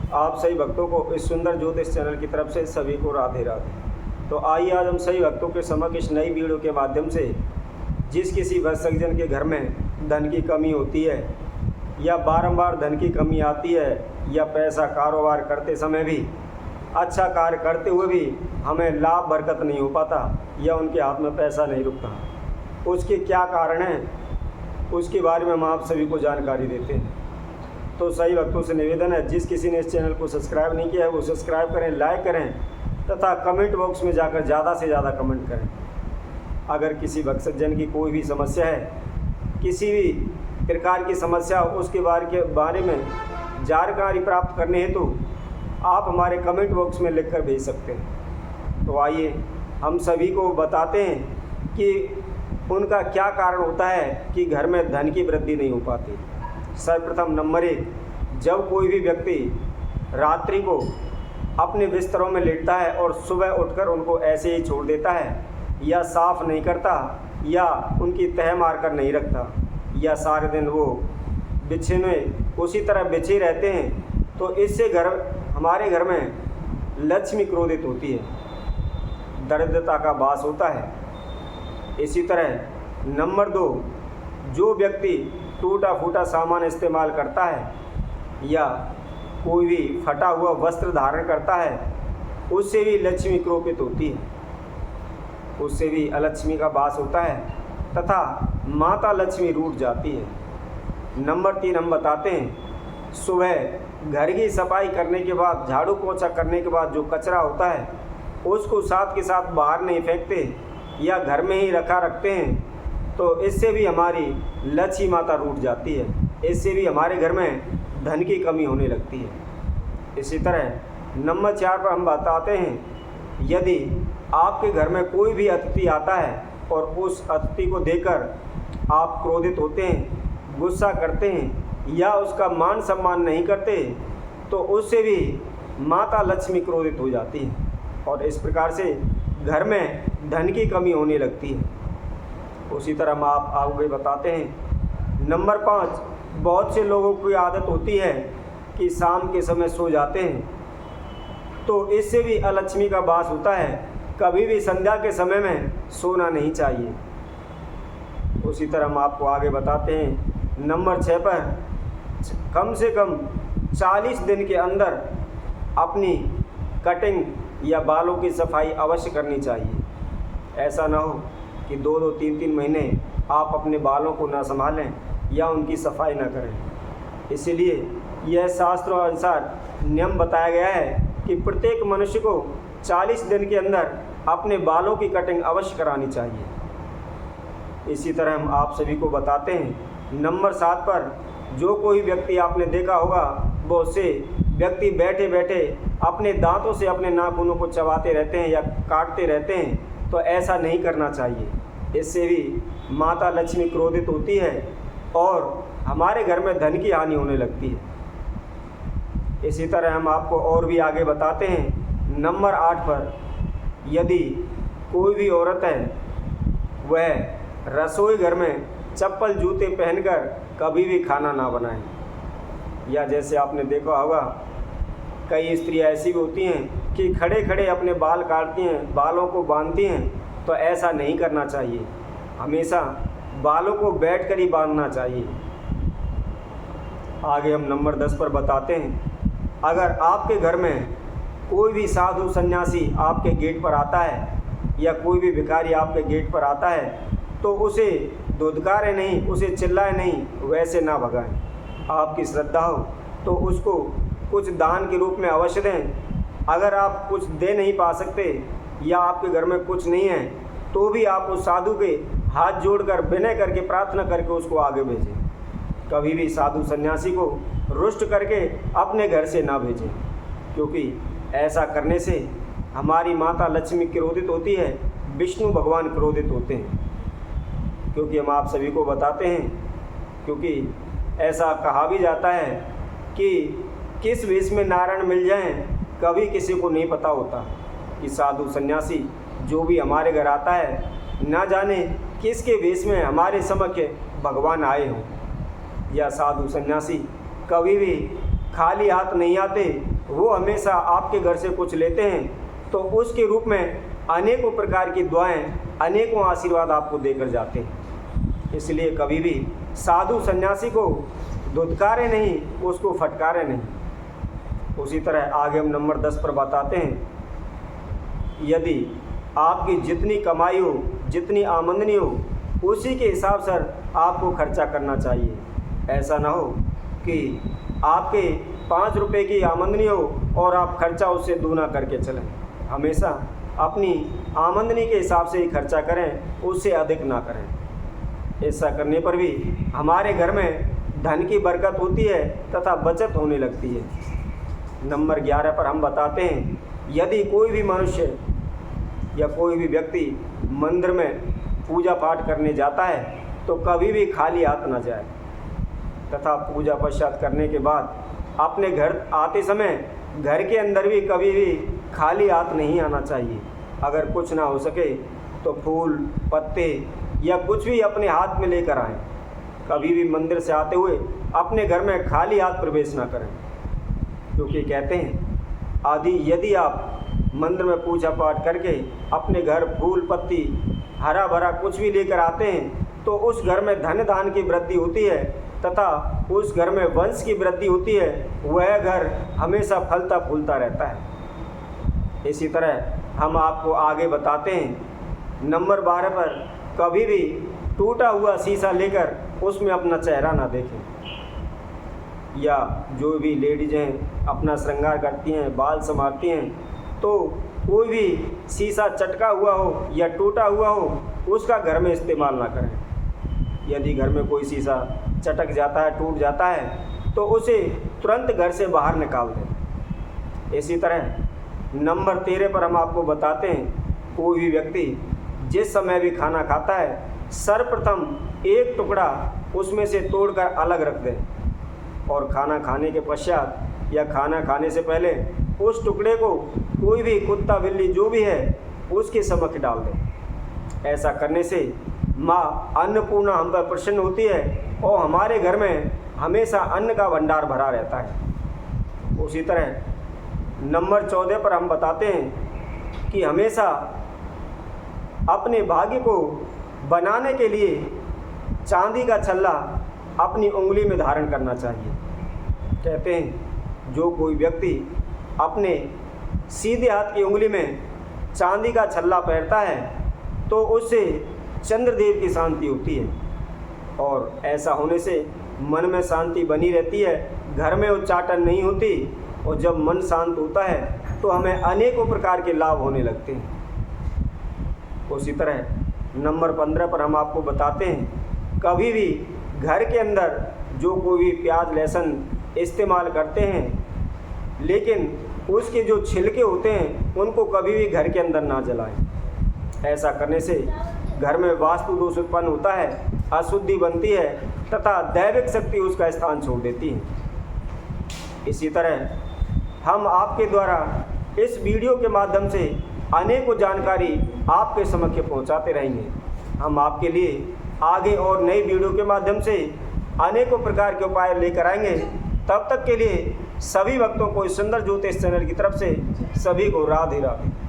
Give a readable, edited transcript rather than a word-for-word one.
आप सभी भक्तों को इस सुंदर ज्योतिष चैनल की तरफ से सभी को राधे राधे। तो आइए आज हम सभी भक्तों के समक्ष इस नई वीडियो के माध्यम से जिस किसी भक्तजन के घर में धन की कमी होती है या बारंबार धन की कमी आती है या पैसा कारोबार करते समय भी अच्छा कार्य करते हुए भी हमें लाभ बरकत नहीं हो पाता या उनके हाथ में पैसा नहीं रुकता, उसके क्या कारण हैं उसके बारे में हम आप सभी को जानकारी देते हैं। तो सही भक्तों से निवेदन है, जिस किसी ने इस चैनल को सब्सक्राइब नहीं किया है वो सब्सक्राइब करें, लाइक करें तथा कमेंट बॉक्स में जाकर ज़्यादा से ज़्यादा कमेंट करें। अगर किसी भक्तजन की कोई भी समस्या है, किसी भी प्रकार की समस्या हो, उसके बारे में जानकारी प्राप्त करने हेतु आप हमारे कमेंट बॉक्स में लिखकर भेज सकते हैं। तो आइए हम सभी को बताते हैं कि उनका क्या कारण होता है कि घर में धन की वृद्धि नहीं हो पाती। सर्वप्रथम नंबर 1, जब कोई भी व्यक्ति रात्रि को अपने बिस्तरों में लेटता है और सुबह उठकर उनको ऐसे ही छोड़ देता है या साफ़ नहीं करता या उनकी तह मार कर नहीं रखता या सारे दिन वो बिछे में उसी तरह बिछे रहते हैं, तो इससे हमारे घर में लक्ष्मी क्रोधित होती है, दरिद्रता का वास होता है। इसी तरह नंबर 2, जो व्यक्ति टूटा फूटा सामान इस्तेमाल करता है या कोई भी फटा हुआ वस्त्र धारण करता है, उससे भी लक्ष्मी क्रोधित होती है, उससे भी अलक्ष्मी का वास होता है तथा माता लक्ष्मी रूठ जाती है। नंबर 3 हम बताते हैं, सुबह घर की सफाई करने के बाद, झाड़ू पोछा करने के बाद जो कचरा होता है उसको साथ के साथ बाहर नहीं फेंकते या घर में ही रखते हैं, तो इससे भी हमारी लक्ष्मी माता रूठ जाती है, इससे भी हमारे घर में धन की कमी होने लगती है। इसी तरह नंबर 4 पर हम बताते हैं, यदि आपके घर में कोई भी अतिथि आता है और उस अतिथि को देखकर आप क्रोधित होते हैं, गुस्सा करते हैं या उसका मान सम्मान नहीं करते, तो उससे भी माता लक्ष्मी क्रोधित हो जाती है और इस प्रकार से घर में धन की कमी होने लगती है। उसी तरह हम आप आगे बताते हैं, नंबर 5, बहुत से लोगों की आदत होती है कि शाम के समय सो जाते हैं, तो इससे भी अलक्ष्मी का वास होता है, कभी भी संध्या के समय में सोना नहीं चाहिए। उसी तरह हम आपको आगे बताते हैं, नंबर 6 पर कम से कम 40 दिन के अंदर अपनी कटिंग या बालों की सफाई अवश्य करनी चाहिए। ऐसा ना हो कि 2-2, 3-3 महीने आप अपने बालों को ना संभालें या उनकी सफाई ना करें। इसीलिए यह शास्त्रों अनुसार नियम बताया गया है कि प्रत्येक मनुष्य को 40 दिन के अंदर अपने बालों की कटिंग अवश्य करानी चाहिए। इसी तरह हम आप सभी को बताते हैं, नंबर 7 पर जो कोई व्यक्ति आपने देखा होगा, बहुत से व्यक्ति बैठे बैठे अपने दांतों से अपने नाखूनों को चबाते रहते हैं या काटते रहते हैं, तो ऐसा नहीं करना चाहिए। इससे भी माता लक्ष्मी क्रोधित होती है और हमारे घर में धन की हानि होने लगती है। इसी तरह हम आपको और भी आगे बताते हैं, नंबर 8 पर यदि कोई भी औरत है वह रसोई घर में चप्पल जूते पहनकर कभी भी खाना ना बनाए, या जैसे आपने देखा होगा कई स्त्रियाँ ऐसी भी होती हैं कि खड़े खड़े अपने बाल काटती हैं, बालों को बांधती हैं, तो ऐसा नहीं करना चाहिए। हमेशा बालों को बैठकर ही बांधना चाहिए। आगे हम नंबर 10 पर बताते हैं, अगर आपके घर में कोई भी साधु सन्यासी आपके गेट पर आता है या कोई भी भिखारी आपके गेट पर आता है, तो उसे धुतकारें नहीं, उसे चिल्लाए नहीं, वैसे ना भगाएं। आपकी श्रद्धा हो तो उसको कुछ दान के रूप में अवश्य दें। अगर आप कुछ दे नहीं पा सकते या आपके घर में कुछ नहीं है, तो भी आप उस साधु के हाथ जोड़कर विनय करके प्रार्थना करके उसको आगे भेजें। कभी भी साधु सन्यासी को रुष्ट करके अपने घर से ना भेजें, क्योंकि ऐसा करने से हमारी माता लक्ष्मी क्रोधित होती है, विष्णु भगवान क्रोधित होते हैं। क्योंकि हम आप सभी को बताते हैं, क्योंकि ऐसा कहा भी जाता है कि किस वेश में नारायण मिल जाएं कभी किसी को नहीं पता होता, कि साधु सन्यासी जो भी हमारे घर आता है ना जाने किसके वेश में हमारे समक्ष भगवान आए हों। या साधु सन्यासी कभी भी खाली हाथ नहीं आते, वो हमेशा आपके घर से कुछ लेते हैं तो उसके रूप में अनेकों प्रकार की दुआएं, अनेकों आशीर्वाद आपको देकर जाते हैं। इसलिए कभी भी साधु सन्यासी को धुतकारे नहीं, उसको फटकारे नहीं। उसी तरह आगे हम नंबर 10 पर बताते हैं, यदि आपकी जितनी कमाई हो, जितनी आमदनी हो, उसी के हिसाब से आपको खर्चा करना चाहिए। ऐसा ना हो कि आपके 5 रुपये की आमदनी हो और आप खर्चा उससे दूना करके चलें। हमेशा अपनी आमदनी के हिसाब से ही खर्चा करें, उससे अधिक ना करें। ऐसा करने पर भी हमारे घर में धन की बरकत होती है तथा बचत होने लगती है। नंबर 11 पर हम बताते हैं, यदि कोई भी मनुष्य या कोई भी व्यक्ति मंदिर में पूजा पाठ करने जाता है तो कभी भी खाली हाथ न जाए तथा पूजा पश्चात करने के बाद अपने घर आते समय घर के अंदर भी कभी भी खाली हाथ नहीं आना चाहिए। अगर कुछ ना हो सके तो फूल, पत्ते या कुछ भी अपने हाथ में लेकर आएं। कभी भी मंदिर से आते हुए अपने घर में खाली हाथ प्रवेश ना करें, क्योंकि कहते हैं यदि आप मंदिर में पूजा पाठ करके अपने घर फूल, पत्ती, हरा भरा कुछ भी लेकर आते हैं तो उस घर में धन धान की वृद्धि होती है तथा उस घर में वंश की वृद्धि होती है। वह घर हमेशा फलता फूलता रहता है। इसी तरह हम आपको आगे बताते हैं, नंबर 12 पर कभी भी टूटा हुआ शीशा लेकर उसमें अपना चेहरा ना देखें। या जो भी लेडीज हैं अपना श्रृंगार करती हैं, बाल संवारती हैं, तो कोई भी शीशा चटका हुआ हो या टूटा हुआ हो उसका घर में इस्तेमाल ना करें। यदि घर में कोई शीशा चटक जाता है, टूट जाता है, तो उसे तुरंत घर से बाहर निकाल दें। इसी तरह नंबर 13 पर हम आपको बताते हैं, कोई भी व्यक्ति जिस समय भी खाना खाता है सर्वप्रथम एक टुकड़ा उसमें से तोड़कर अलग रख दें और खाना खाने के पश्चात या खाना खाने से पहले उस टुकड़े को कोई भी कुत्ता, बिल्ली जो भी है उसके समक्ष डाल दें। ऐसा करने से माँ अन्नपूर्णा हम पर प्रसन्न होती है और हमारे घर में हमेशा अन्न का भंडार भरा रहता है। उसी तरह नंबर 14 पर हम बताते हैं कि हमेशा अपने भाग्य को बनाने के लिए चांदी का छल्ला अपनी उंगली में धारण करना चाहिए। कहते हैं जो कोई व्यक्ति अपने सीधे हाथ की उंगली में चांदी का छल्ला पहनता है तो उससे चंद्रदेव की शांति होती है और ऐसा होने से मन में शांति बनी रहती है, घर में उच्चाटन नहीं होती और जब मन शांत होता है तो हमें अनेकों प्रकार के लाभ होने लगते हैं। उसी तरह नंबर 15 पर हम आपको बताते हैं, कभी भी घर के अंदर जो कोई भी प्याज लहसुन इस्तेमाल करते हैं लेकिन उसके जो छिलके होते हैं उनको कभी भी घर के अंदर ना जलाएं। ऐसा करने से घर में वास्तु दोष उत्पन्न होता है, अशुद्धि बनती है तथा दैविक शक्ति उसका स्थान छोड़ देती है। इसी तरह हम आपके द्वारा इस वीडियो के माध्यम से अनेकों जानकारी आपके समक्ष पहुंचाते रहेंगे। हम आपके लिए आगे और नई वीडियो के माध्यम से अनेकों प्रकार के उपाय लेकर आएंगे। तब तक के लिए सभी भक्तों को इस सुंदर ज्योतिष चैनल की तरफ से सभी को राधे राधे।